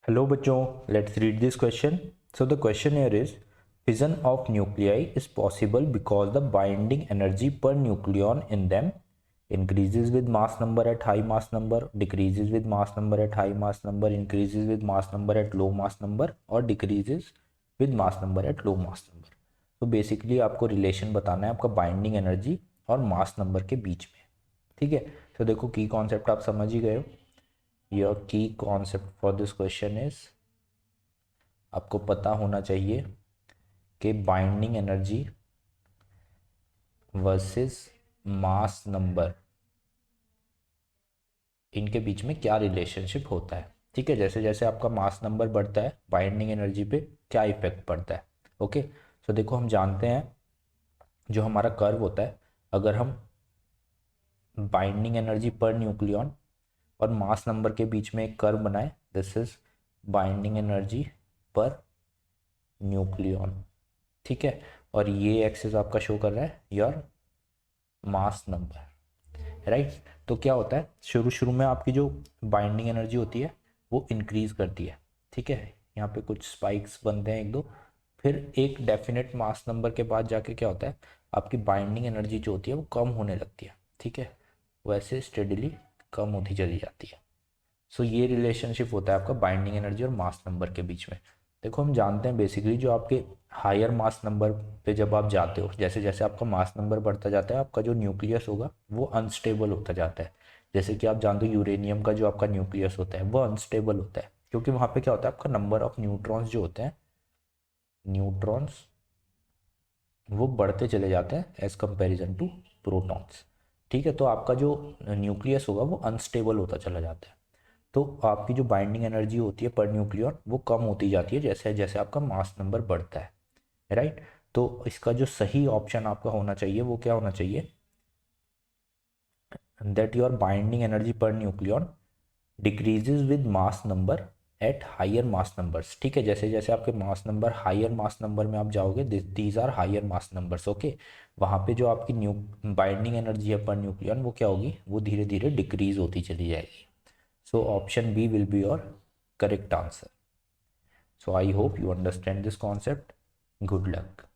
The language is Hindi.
Hello बच्चों, let's read this question. So the question here is fission of nuclei is possible because the binding energy per nucleon in them increases with mass number at high mass number, decreases with mass number at high mass number, increases with mass number at low mass number और decreases with mass number at low mass number. तो बेसिकली आपको रिलेशन बताना है आपका बाइंडिंग एनर्जी और मास नंबर के बीच में. ठीक है, तो देखो की कॉन्सेप्ट आप समझ ही गए हो. योर की concept for this question is आपको पता होना चाहिए कि binding energy versus mass number इनके बीच में क्या रिलेशनशिप होता है. ठीक है, जैसे जैसे आपका मास नंबर बढ़ता है बाइंडिंग एनर्जी पे क्या इफेक्ट पड़ता है. ओके, तो देखो हम जानते हैं जो हमारा कर्व होता है, अगर हम बाइंडिंग एनर्जी पर न्यूक्लियन और मास नंबर के बीच में एक कर्व बनाए, this is binding energy per nucleon. ठीक है, और ये एक्सिस आपका शो कर रहा है योर मास नंबर. राइट, तो क्या होता है शुरू शुरू में आपकी जो बाइंडिंग एनर्जी होती है वो इंक्रीज करती है. ठीक है, यहाँ पे कुछ स्पाइक्स बनते हैं एक दो, फिर एक डेफिनेट मास नंबर के बाद जाके क्या होता है आपकी बाइंडिंग एनर्जी जो होती है वो कम होने लगती है. ठीक है, वैसे स्टेडली कम होती चली जाती है. सो ये रिलेशनशिप होता है आपका बाइंडिंग एनर्जी और मास नंबर के बीच में. देखो हम जानते हैं बेसिकली जो आपके हायर मास नंबर पे जब आप जाते हो, जैसे जैसे आपका मास नंबर बढ़ता जाता है आपका जो न्यूक्लियस होगा वो अनस्टेबल होता जाता है. जैसे कि आप जानते हो यूरेनियम का जो आपका न्यूक्लियस होता है वो अनस्टेबल होता है, क्योंकि वहाँ पे क्या होता है आपका नंबर ऑफ न्यूट्रॉन्स जो होते हैं, न्यूट्रॉन्स वो बढ़ते चले जाते हैं एज कंपेरिजन टू प्रोटॉन्स. ठीक है, तो आपका जो न्यूक्लियस होगा वो अनस्टेबल होता चला जाता है. तो आपकी जो बाइंडिंग एनर्जी होती है पर न्यूक्लियन वो कम होती जाती है जैसे जैसे आपका मास नंबर बढ़ता है. राइट, तो इसका जो सही ऑप्शन आपका होना चाहिए वो क्या होना चाहिए, that your binding energy per nucleon decreases with mass number at higher mass numbers. ठीक है, जैसे जैसे आपके mass number higher mass number में आप जाओगे, these are higher mass numbers. Okay, वहाँ पे जो आपकी न्यू बाइंडिंग एनर्जी है पर न्यूक्लियन वो क्या होगी, वो धीरे धीरे डिक्रीज होती चली जाएगी. So option B will be your correct answer. So I hope you understand this concept. Good luck.